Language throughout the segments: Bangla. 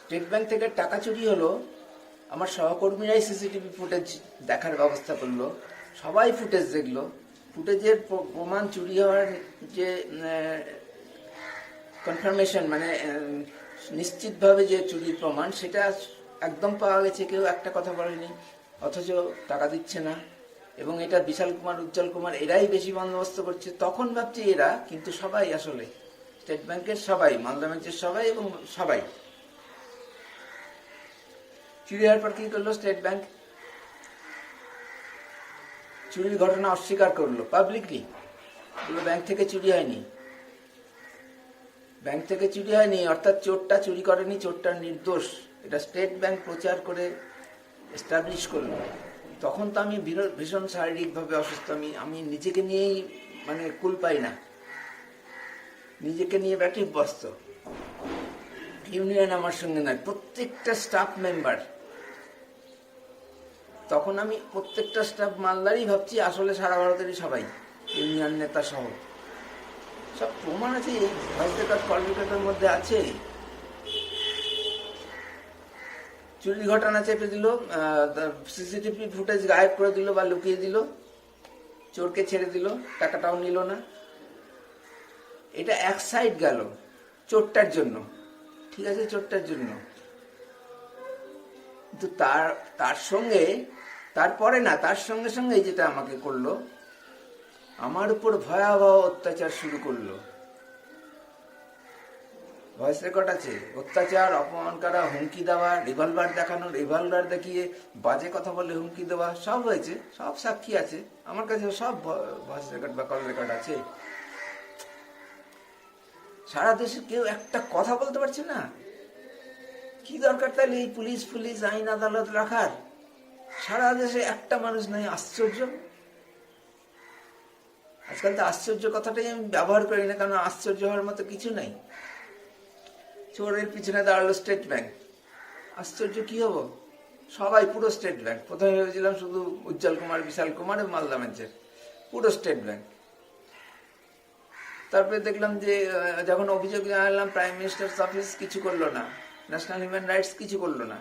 স্টেট ব্যাংক থেকে টাকা চুরি হলো, আমার সহকর্মীরাই সিসিটিভি ফুটেজ দেখার ব্যবস্থা করলো, সবাই ফুটেজ দেখলো। ফুটেজের প্রমাণ চুরি হওয়ার যে কনফার্মেশন, মানে নিশ্চিতভাবে যে চুরির প্রমাণ, সেটা একদম পাওয়া গেছে। কেউ একটা কথা বলেনি, অথচ টাকা দিচ্ছে না। এবং এটা বিশাল কুমার, উজ্জ্বল কুমার এরাই বেশি বন্দোবস্ত করছে। তখন ভাবছি এরা, কিন্তু সবাই আসলে স্টেট ব্যাংকের সবাই, মালদা ব্রাঞ্চের সবাই, এবং সবাই। চুরি হওয়ার পর কি করলো স্টেট ব্যাংক? চুরির ঘটনা অস্বীকার করলো পাবলিকলি, বললো ব্যাংক থেকে চুরি হয়নি, ব্যাংক থেকে চুরি হয়নি, অর্থাৎ চোরটা চুরি করেনি, চোরটা নির্দোষ। এটা স্টেট ব্যাংক প্রচার করে এস্টাবলিশ করলো। তখন তো আমি ভীষণ শারীরিকভাবে অসুস্থ, আমি নিজেকে নিয়েই মানে কুল পাই না, নিজেকে নিয়ে ব্যতিব্যস্ত। ইউনিয়ন আমার সঙ্গে নয়, প্রত্যেকটা স্টাফ মেম্বার। তখন আমি প্রত্যেকটা স্টাফ মালদারই ভাবছি, আসলে সারা ভারতেরই সবাই, ইউনিয়ন নেতা সহ। সব প্রমাণ আছে, এই ভয়েস রেকর্ড, কল রেকর্ডের মধ্যে আছে। চুরির ঘটনা চেপে দিল, সিসিটিভি ফুটেজ গায়েব করে দিল বা লুকিয়ে দিল, চোরকে ছেড়ে দিল, টাকাটাও নিল না। এটা এক সাইড গেল চোরটার জন্য, ঠিক আছে, চোরটার জন্য। কিন্তু তার সঙ্গে, তারপরে না, তার সঙ্গে সঙ্গে যেটা আমাকে করলো, আমার উপর ভয়াবহ অত্যাচার শুরু করলো। ভয়েস রেকর্ড আছে, অত্যাচার, অপমান করা, হুমকি দেওয়া, রিভলভার দেখানো, রিভলভার দেখিয়ে বাজে কথা বলে হুমকি দেওয়া, সব হয়েছে, সব সাক্ষী আছে আমার কাছে, সব ভয়েস রেকর্ড বা কল রেকর্ড আছে। সারা দেশে কেউ একটা কথা বলতে পারছে না। কি দরকার তাহলে এই পুলিশ আইন আদালত রাখার? সারা দেশে একটা মানুষ নাই। আশ্চর্য। আজকাল তো আশ্চর্য কথাটাই আমি ব্যবহার করি না, কারণ আশ্চর্য হওয়ার মতো কিছু নাই। চোরের পিছনে দাঁড়ালো স্টেট ব্যাংক, আশ্চর্য কি হবো? সবাই পুরো স্টেট ব্যাংক। প্রথমে ভেবেছিলাম শুধু উজ্জ্বল কুমার, বিশাল কুমার এবং মালদা ব্রাঞ্চের, পুরো স্টেট ব্যাংক। তারপরে দেখলাম যে যখন অভিযোগ জানালাম, প্রাইম মিনিস্টার্স অফিস কিছু করলো না, ন্যাশনাল হিউম্যান রাইটস কিছু করলো না,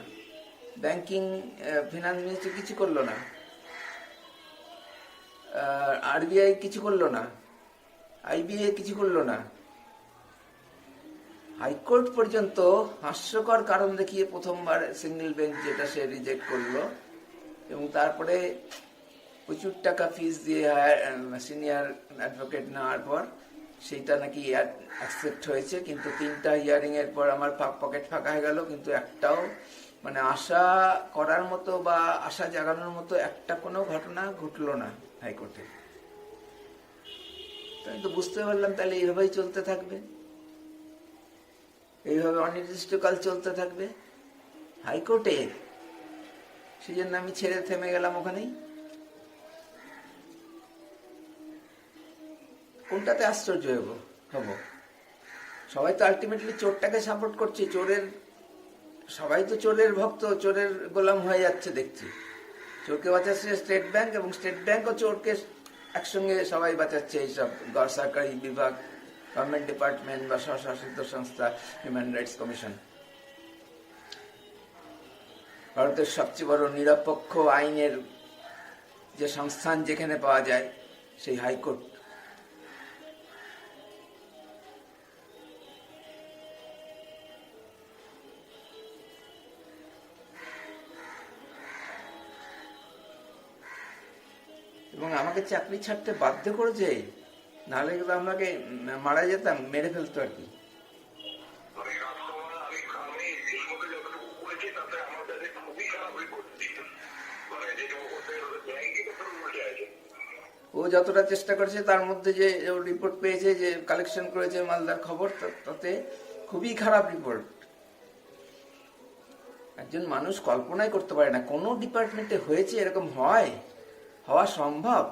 ব্যাংকিং ফিনান্স মিনিস্ট্রি কিছু করলো না, আরবিআই কিছু করলো না, আইবিএ কিছু করলো না। হাইকোর্ট পর্যন্ত হাস্যকর কারণ দেখিয়ে প্রথমবার সিঙ্গেল বেঞ্চ যেটা, সে রিজেক্ট করলো। এবং তারপরে প্রচুর টাকা ফিস দিয়ে সিনিয়র অ্যাডভোকেট নেওয়ার পর সেইটা নাকি অ্যাকসেপ্ট হয়েছে। কিন্তু 3টা হিয়ারিং এর পর আমার পকেট ফাঁকা হয়ে গেল। কিন্তু একটাও মানে আশা করার মতো বা আশা জাগানোর মতো একটা কোনো ঘটনা ঘটলো না হাইকোর্টে। তাই তো বুঝতে পারলাম, তাহলে এইভাবেই চলতে থাকবে, এইভাবে অনির্দিষ্টকাল চলতে থাকবে হাইকোর্টে। সেই জন্য আমি ছেড়ে থেমে গেলাম ওখানেই। কোনটাতে আশ্চর্য হব? সবাই তো আলটিমেটলি চোরটাকে সাপোর্ট করছে, সবাই তো চোরের ভক্ত, চোরের গোলাম হয়ে যাচ্ছে দেখছি। চোরকে বাঁচাচ্ছে স্টেট ব্যাংক, এবং স্টেট ব্যাংকও চোরকে একসঙ্গে সবাই বাঁচাচ্ছে। এইসব সরকারি বিভাগ, গভর্নমেন্ট ডিপার্টমেন্ট বা স্বশাসিত সংস্থা, হিউম্যান রাইটস কমিশন। ভারতের সবচেয়ে বড় নিরপেক্ষ আইনের যে সংস্থান যেখানে পাওয়া যায়, সেই হাইকোর্ট। এবং আমাকে চাকরি ছাড়তে বাধ্য করেছে, নাহলে কিন্তু আমাকে মারা যেতাম, মেরে ফেলতো আর কি। ও যতটা চেষ্টা করেছে, তার মধ্যে যে রিপোর্ট পেয়েছে, যে কালেকশন করেছে মালদার খবর, তাতে খুবই খারাপ রিপোর্ট। একজন মানুষ কল্পনাই করতে পারে না কোনো ডিপার্টমেন্টে হয়েছে এরকম। হওয়া সম্ভব?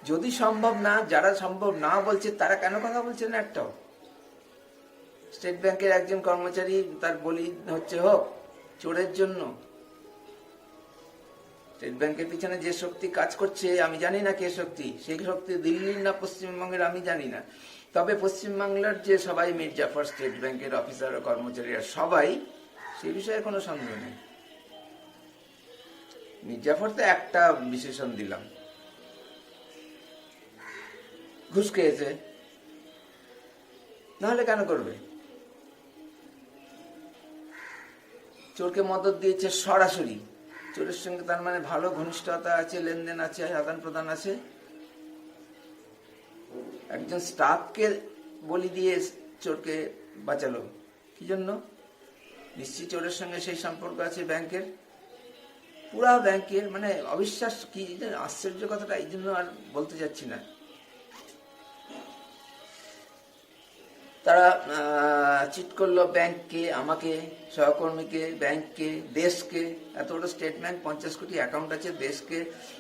যদি সম্ভব না, যারা সম্ভব না বলছে তারা কেন কথা বলছে না একটাও? স্টেট ব্যাংকের একজন কর্মচারী তার বলি হচ্ছে হোক চোরের জন্য। স্টেট ব্যাংকের পিছনে যে শক্তি কাজ করছে আমি জানি না কে শক্তি, সেই শক্তি দিল্লির না পশ্চিমবঙ্গের আমি জানি না। তবে পশ্চিমবাংলার যে সবাই মির্জাফর স্টেট ব্যাংকের অফিসার ও কর্মচারীরা সবাই সেই বিষয়ে কোনো সন্দেহ নেই। মির্জাফর তো একটা বিশেষণ দিলাম, ঘুষ খেয়েছে, নাহলে কেন করবে? চোরকে মদত দিয়েছে সরাসরি, চোরের সঙ্গে তার মানে ভালো ঘনিষ্ঠতা আছে, লেনদেন আছে, আদান প্রদান আছে। একজন স্টাফকে বলি দিয়ে চোরকে বাঁচালো, কি জন্য? নিশ্চয়ই চোরের সঙ্গে সেই সম্পর্ক আছে ব্যাংকের, পুরা ব্যাংকের, মানে অবিশ্বাস, কি আশ্চর্য কথাটা, এই জন্য আর বলতে যাচ্ছি না। তারা চিট করলো ব্যাংককে, আমাকে, সহকর্মীকে, ব্যাংককে, দেশকে। এত বড় স্টেট ব্যাংক, 50 কোটি অ্যাকাউন্ট আছে, দেশকে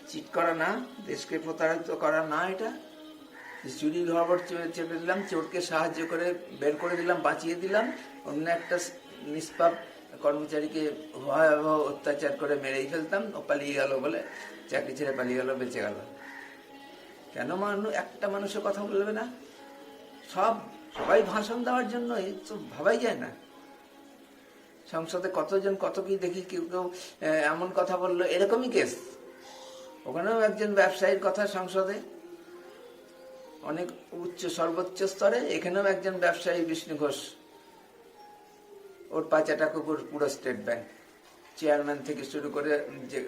চিট করা না, দেশকে প্রতারিত করা না। এটা চুরির খবর চেপে দিলাম, চোরকে সাহায্য করে বের করে দিলাম, বাঁচিয়ে দিলাম, অন্য একটা নিষ্পাপ কর্মচারীকে ভয়াবহ অত্যাচার করে মেরেই ফেলতাম, ও পালিয়ে গেল বলে, চাকরি ছেড়ে পালিয়ে গেল, বেঁচে গেল। কেন একটা মানুষের কথা বলবে না? সবাই ভাষণ দেওয়ার জন্য, এই তো ভাবাই যায় না। সংসদে কতজন কত কি দেখি, কেউ কেউ এমন কথা বললো, এরকমই কেস। ওখানেও একজন ব্যবসায়ীর কথা সংসদে, অনেক সর্বোচ্চ স্তরে। এখানেও একজন ব্যবসায়ী, বিষ্ণু ঘোষ, ওর পাঁচাটা কুকুর, পুরো স্টেট ব্যাংক চেয়ারম্যান থেকে শুরু করে যে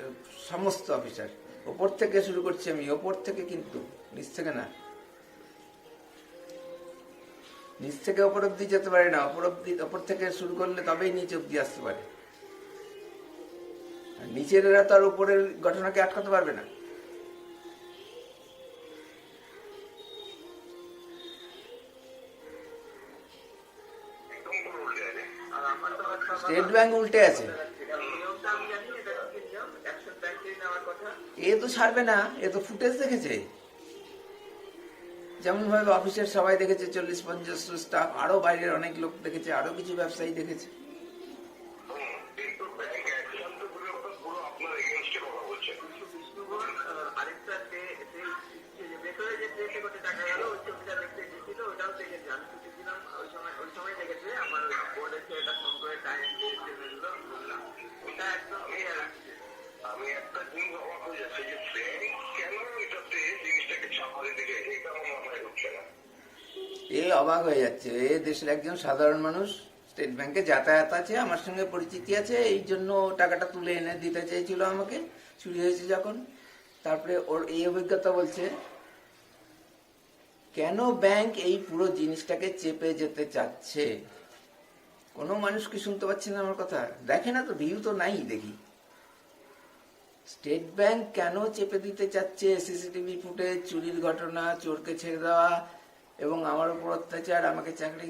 সমস্ত অফিসার, ওপর থেকে শুরু করছি আমি, ওপর থেকে, কিন্তু নিচ থেকে না। নিচ থেকে ওপর অব্দি যেতে পারে না, ওপর থেকে শুরু করলে তবেই নিচে অব্দি আসতে পারে। নিচেরা তো আর উপরের ঘটনাকে আটকাতে পারবে না। স্টেট ব্যাংক উল্টে আছে, এ তো ছাড়বে না, এ তো ফুটেজ দেখেছে। যেমন ভাবে অফিসের সবাই দেখেছে, 40-50 স্টাফ, আরো বাইরের অনেক লোক দেখেছে, আরো কিছু ব্যবসায়ী দেখেছে। এ অবাক হয়ে যাচ্ছে, এ দেশের একজন সাধারণ মানুষ, স্টেট ব্যাংকে যাতায়াত আছে, আমার সঙ্গে পরিচিতি আছে, এই জন্য টাকাটা তুলে এনে দিতে চেয়েছিল আমাকে, চুরি হয়েছে যখন। তারপরে ওর এই অভিজ্ঞতা বলছে, কেন ব্যাংক এই পুরো জিনিসটাকে চেপে যেতে চাচ্ছে। কোনো মানুষ কি শুনতে পাচ্ছে না আমার কথা? দেখে না তো, ভিউ তো নাই দেখি। স্টেট ব্যাংক কেন চেপে দিতে চাচ্ছে? সিসিটিভি ফুটেজ, চুরির ঘটনা, চোরকে ছেড়ে দেওয়া এবং আমার উপর অত্যাচার, আমাকে চাকরি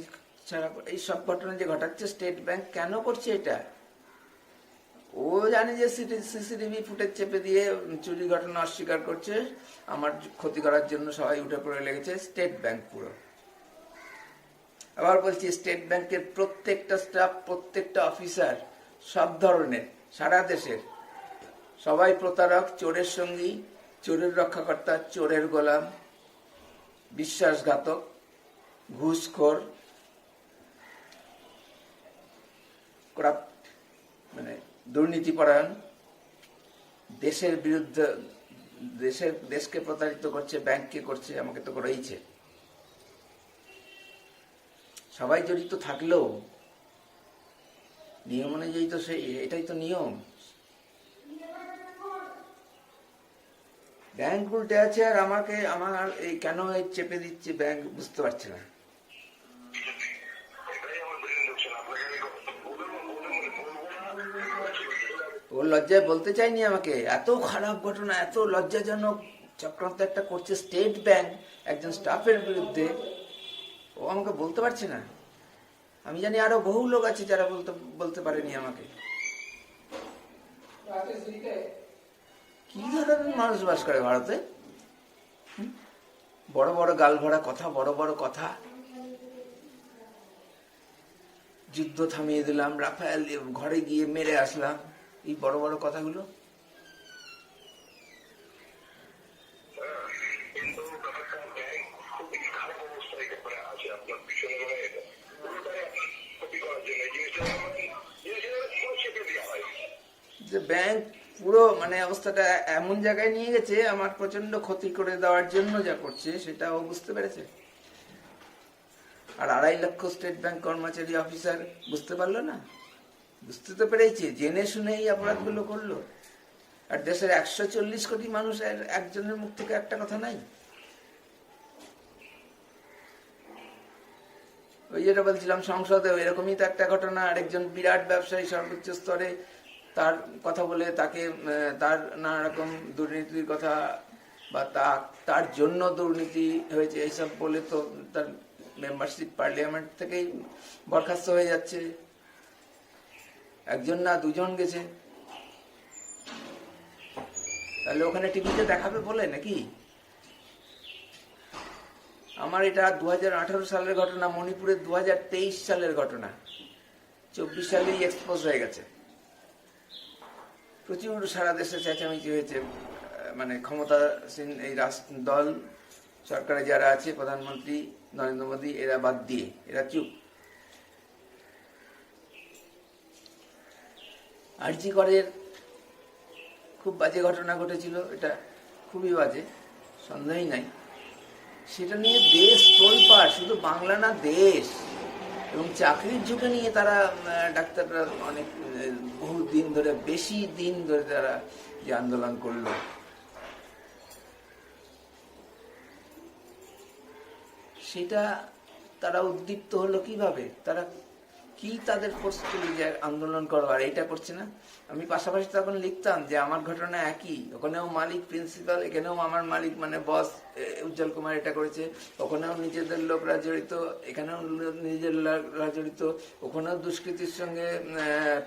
ছাড়া, এই সব ঘটনা যে ঘটাচ্ছে স্টেট ব্যাংক কেন করছে এটা? ও জানে যে সিসিটিভি ফুটেজ চেপে দিয়ে চুরি ঘটনা অস্বীকার করছে, আমার ক্ষতি করার জন্য সবাই উঠে পড়ে লেগেছে। স্টেট ব্যাংক পুরো, আবার বলছি, স্টেট ব্যাংকের প্রত্যেকটা স্টাফ, প্রত্যেকটা অফিসার, সব ধরনের, সারা দেশের সবাই প্রতারক, চোরের সঙ্গী, চোরের রক্ষাকর্তা, চোরের গোলাম, বিশ্বাসঘাতক, ঘুষখোর, করাপ্ট, মানে দুর্নীতিপরায়ণ, দেশের বিরুদ্ধে, দেশকে প্রতারিত করছে, ব্যাংককে করছে, আমাকে তো করেইছে। সবাই জড়িত থাকলেও নিয়ম অনুযায়ী তো এটাই তো নিয়ম। ব্যাংক উল্টে আছে, আর আমার এই কেন চেপে দিচ্ছে ব্যাংক, বুঝতে পারছে না। ও লজ্জায় বলতে চাইনি আমাকে, এত খারাপ ঘটনা, এত লজ্জাজনক চক্রান্ত একটা করছে স্টেট ব্যাংক একজন স্টাফের বিরুদ্ধে, ও আমাকে বলতে পারছে না। আমি জানি আরো বহু লোক আছে যারা বলতে পারেনি আমাকে। কি ধরনের মানুষ বাস করে ভারতে? বড় বড় গাল ভরা কথা, বড় বড় কথা, যুদ্ধ থামিয়ে দিলাম, রাফায়েল ঘরে গিয়ে মেরে আসলাম, এই বড় বড় কথাগুলো। যে ব্যাংক পুরো মানে অবস্থাটা এমন জায়গায় নিয়ে গেছে, আমার প্রচন্ড ক্ষতি করে দেওয়ার জন্য যা করছে সেটা ও বুঝতে পেরেছে। আর 2.5 লক্ষ স্টেট ব্যাংক কর্মচারী অফিসার বুঝতে পারলো না? বুঝতে তো পেরেছে, জেনে শুনে এই অপরাধগুলো করলো। আর দেশের 140 কোটি মানুষের একজনের মুখ থেকে একটা কথা নাই। ওই যেটা বলছিলাম, সংসদে এরকমই তো একটা ঘটনা, আরেকজন বিরাট ব্যবসায়ী সর্বোচ্চ স্তরে তার কথা বলে তাকে তার নানা রকম দুর্নীতির কথা বা তার জন্য দুর্নীতি হয়েছে এইসব বলে তো তার মেম্বারশিপ পার্লামেন্ট থেকেই বরখাস্ত হয়ে যাচ্ছে। একজন না দুজন গেছে। তাহলে ওখানে টিভিতে দেখাবে বলে নাকি? আমার এটা 2018 সালের ঘটনা, মণিপুরের 2023 সালের ঘটনা, 24 সালেই এক্সপোজ হয়ে গেছে। প্রচুর সারা দেশে চেঁচামেচি হয়েছে, মানে ক্ষমতাসীন এই দল সরকারে যারা আছে, প্রধানমন্ত্রী নরেন্দ্র মোদী, এরা বাদ দিয়ে এরা চুপ। আরজি করের খুব বাজে ঘটনা ঘটেছিল, এটা খুবই বাজে, সন্দেহই নাই। সেটা নিয়ে দেশ তোলপাড়, শুধু বাংলা না দেশ। এবং চাকরির ঝুঁকি নিয়ে তারা ডাক্তাররা অনেক বহু দিন ধরে, বেশি দিন ধরে তারা যে আন্দোলন করলো, সেটা তারা উদ্দীপ্ত হলো কিভাবে? তারা কি তাদের প্রস্তুতি যে আন্দোলন করো আর এইটা করছে না? আমি পাশাপাশি তখন লিখতাম যে আমার ঘটনা একই, ওখানেও মালিক প্রিন্সিপাল, এখানেও আমার মালিক মানে বস উজ্জ্বল কুমার এটা করেছে, ওখানেও নিজেদের লোকরা জড়িত, এখানেও নিজের লোকরা জড়িত, ওখানেও দুষ্কৃতির সঙ্গে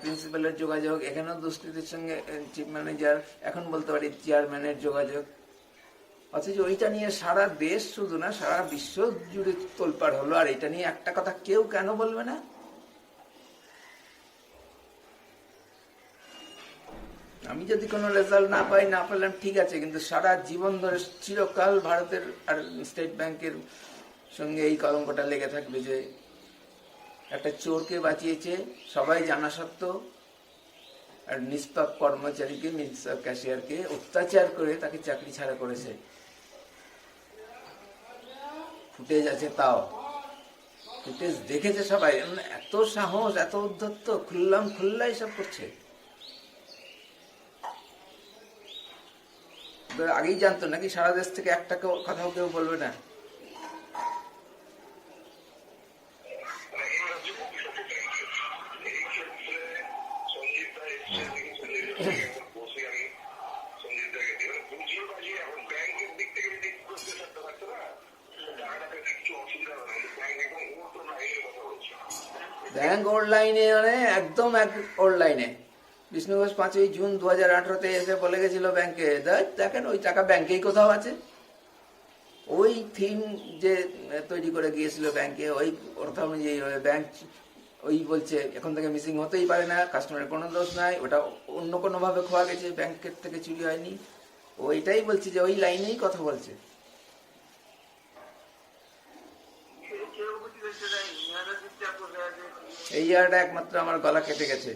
প্রিন্সিপালের যোগাযোগ, এখানেও দুষ্কৃতির সঙ্গে চিফ ম্যানেজার, এখন বলতে পারি চেয়ারম্যানের যোগাযোগ। অথচ ওইটা নিয়ে সারা দেশ, শুধু না সারা বিশ্ব জুড়ে তোলপাড় হলো, আর এটা নিয়ে একটা কথা কেউ কেন বলবে না? আমি যদি কোনো রেজাল্ট না পাই, না পেলাম ঠিক আছে, কিন্তু সারা জীবন ধরে চিরকাল ভারতের আর স্টেট ব্যাংকের সঙ্গে এই কলঙ্কটা লেগে থাকবে যে একটা চোরকে বাঁচিয়েছে সবাই জানা সত্ত্বেও, আর নিষ্পাপ কর্মচারীকে, নিষ্পাপ ক্যাশিয়ারকে অত্যাচার করে তাকে চাকরি ছাড়া করেছে। ফুটেজ আছে, তাও ফুটেজ দেখেছে সবাই। এত সাহস, এত উদ্ধত্ত, খুল্লাই সব করছে। আগেই জানতো নাকি সারা দেশ থেকে একটা কথাও কেউ বলবে না? ব্যাংক ওল্ড লাইনে, মানে একদম ওল্ড লাইনে। বিষ্ণু ঘোষ 5ই জুন 2018-তে এসে বলে গেছিল ব্যাংকে, দেখেন ওই টাকা ব্যাংকেই কোথাও আছে। ওই থিম যে তৈরি করে গিয়েছিল ব্যাংকে, ওই কথা অনুযায়ী ব্যাংক ওই বলছে এখন থেকে মিসিং হতেই পারে না, কাস্টমারের কোনো দোষ নাই, ওটা অন্য কোনোভাবে খোয়া গেছে, ব্যাংকের থেকে চুরি হয়নি। ওইটাই বলছে যে ওই লাইনেই কথা বলছে। এই জায়গাটা একমাত্র আমার গলা কেটে গেছে।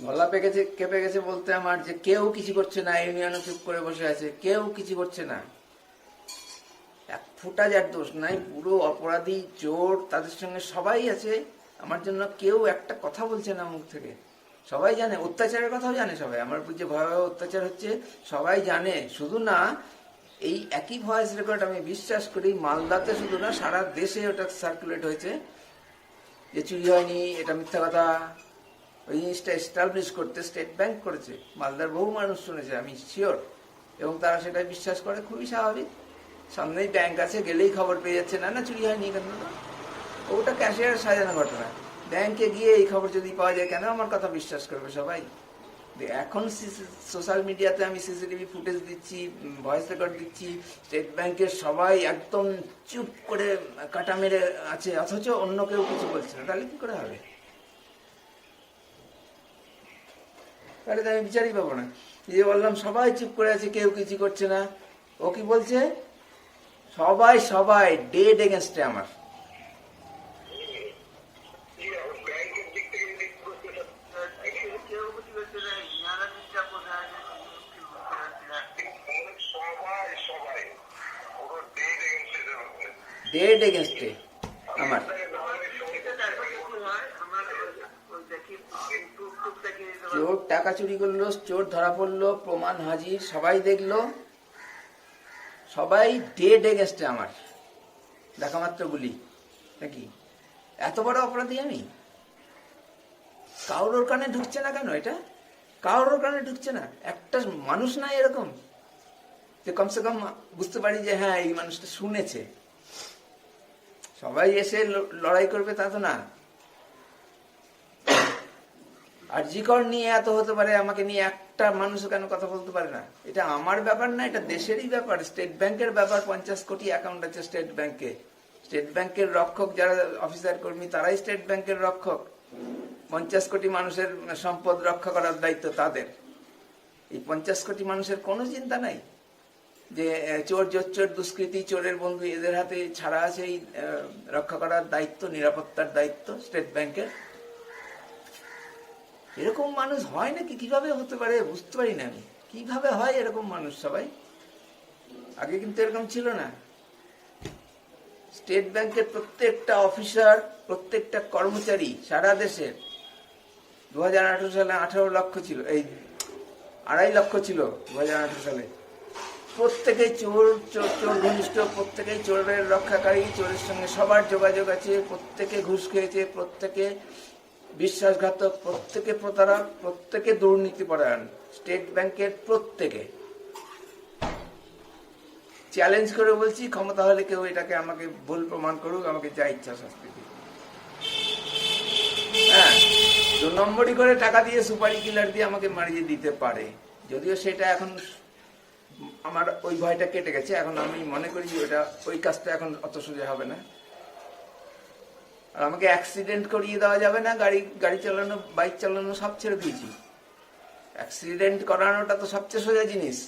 গলা কেঁপে গেছে বলতে আমার, যে কেউ কিছু করছে না, ইউনিয়নও চুপ করে বসে আছে, কেউ কিছু করছে না, এক ফোঁটা যার দোষ নাই, পুরো অপরাধী চোর তাদের সঙ্গে সবাই আছে, আমার জন্য কেউ একটা কথা বলছে না মুখ থেকে। সবাই জানে, অত্যাচারের কথাও জানে সবাই, আমার উপর যে ভয়াবহ অত্যাচার হচ্ছে সবাই জানে। শুধু না, এই একই ভয়েস রেকর্ড আমি বিশ্বাস করি মালদাতে শুধু না সারা দেশে ওটা সার্কুলেট হয়েছে যে চুরি হয়নি, এটা মিথ্যা কথা। ওই জিনিসটা এস্টাবলিশ করতে স্টেট ব্যাংক করেছে, মালদার বহু মানুষ শুনেছে, আমি শিওর। এবং তারা সেটা বিশ্বাস করে, খুবই স্বাভাবিক। সামনেই ব্যাংক আছে, গেলেই খবর পেয়ে যাচ্ছে, না চুরি হয়নি কেন। ওটা ক্যাশিয়ার সাজানো ঘটনা। ব্যাংকে গিয়ে এই খবর যদি পাওয়া যায়, কেন আমার কথা বিশ্বাস করবে সবাই? এখন সোশ্যাল মিডিয়াতে আমি সিসিটিভি ফুটেজ দিচ্ছি, ভয়েস রেকর্ড দিচ্ছি, স্টেট ব্যাংকের সবাই একদম চুপ করে কাটা মেরে আছে, অথচ অন্য কেউ কিছু বলছে না। তাহলে কি করে হবে? তাহলে তো আমি বিচারই পাবো না। যে বললাম সবাই চুপ করে আছে, কেউ কিছু করছে না, ও কি বলছে, সবাই সবাই ডেড এগেনস্টে আমার। ডেড এগেনস্টে আমার। চোর টাকা চুরি করলো, চোর ধরা পড়লো, প্রমাণ হাজির, সবাই দেখলো, সবাই ডেড এগেনস্টে আমার, দেখা মাত্র গুলি নাকি? এত বড় অপরাধী আমি? কারোর কানে ঢুকছে না কেন এটা? কারোর কানে ঢুকছে না? একটা মানুষ নাই এরকম যে কমসে কম বুঝতে পারি যে হ্যাঁ এই মানুষটা শুনেছে। সবাই এসে লড়াই করবে তা তো না। আর জিকর নিয়ে এত হতে পারে, আমাকে নিয়ে একটা মানুষ কেন কথা বলতে পারে না? এটা আমার ব্যাপার না, এটা দেশেরই ব্যাপার, স্টেট ব্যাংকের ব্যাপার। 50 কোটি অ্যাকাউন্ট আছে স্টেট ব্যাংকে। স্টেট ব্যাংকের রক্ষক যারা অফিসার কর্মী তারাই স্টেট ব্যাংকের রক্ষক। 50 কোটি মানুষের সম্পদ রক্ষা করার দায়িত্ব তাদের। এই 50 কোটি মানুষের কোনো চিন্তা নাই যে চোর জোচ্চোর দুষ্কৃতী চোরের বন্ধু এদের হাতে ছাড়া আছে এই রক্ষা করার দায়িত্ব, নিরাপত্তার দায়িত্ব স্টেট ব্যাংকের। এরকম মানুষ হয় নাকি? কিভাবে হতে পারে বুঝতে পারি না আমি, কিভাবে হয় এরকম মানুষ সবাই? আগে কিন্তু এরকম ছিল না। স্টেট ব্যাংকের প্রত্যেকটা অফিসার, প্রত্যেকটা কর্মচারী সারা দেশের 2018 সালে 18 লক্ষ ছিল, এই 2.5 লক্ষ ছিল 2018 সালে। প্রত্যেকেই চোর, চোর ঘনিষ্ঠ, প্রত্যেকেই চোরের রক্ষাকারী, চোরের সঙ্গে সবার যোগাযোগ আছে, প্রত্যেকে ঘুষ খেয়েছে, প্রত্যেকে বিশ্বাসঘাতক, প্রত্যেকে প্রতারক, প্রত্যেকে দুর্নীতিপরায়ণ। স্টেট ব্যাংকের প্রত্যেকে। চ্যালেঞ্জ করে বলছি, ক্ষমতা হলে কেউ এটাকে আমাকে ভুল প্রমাণ করুক, আমাকে যা ইচ্ছা শাস্তি দিক। হ্যাঁ, 2 নম্বরই করে টাকা দিয়ে সুপারি কিলার দিয়ে আমাকে মারিয়ে দিতে পারে। যদিও সেটা এখন আমার ওই ভয়টা কেটে গেছে, এখন আমি মনে করি ওটা, ওই কাজটা এখন অত সোজা হবে না। আর আমাকে অ্যাক্সিডেন্ট করিয়ে দেওয়া যাবে না, গাড়ি চালানো, বাইক চালানো সব ছেড়ে দিয়েছি। অ্যাক্সিডেন্ট করানোটা তো সবচেয়ে সোজা জিনিস।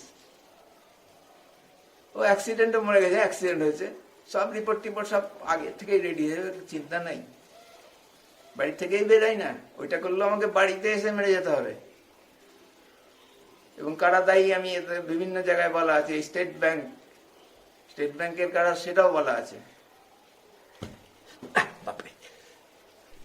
ও অ্যাক্সিডেন্টে মরে গেছে, অ্যাক্সিডেন্ট হয়েছে, সব রিপোর্ট টিপোর্ট সব আগে থেকেই রেডি হয়ে যাবে, চিন্তা নাই। বাড়ি থেকেই বেরাই না, ওইটা করলেও আমাকে বাড়িতে এসে মেরে যেতে হবে। এবং কারা দায়ী আমি বিভিন্ন জায়গায় বলা আছে, স্টেট ব্যাংকের কারা সেটাও বলা আছে।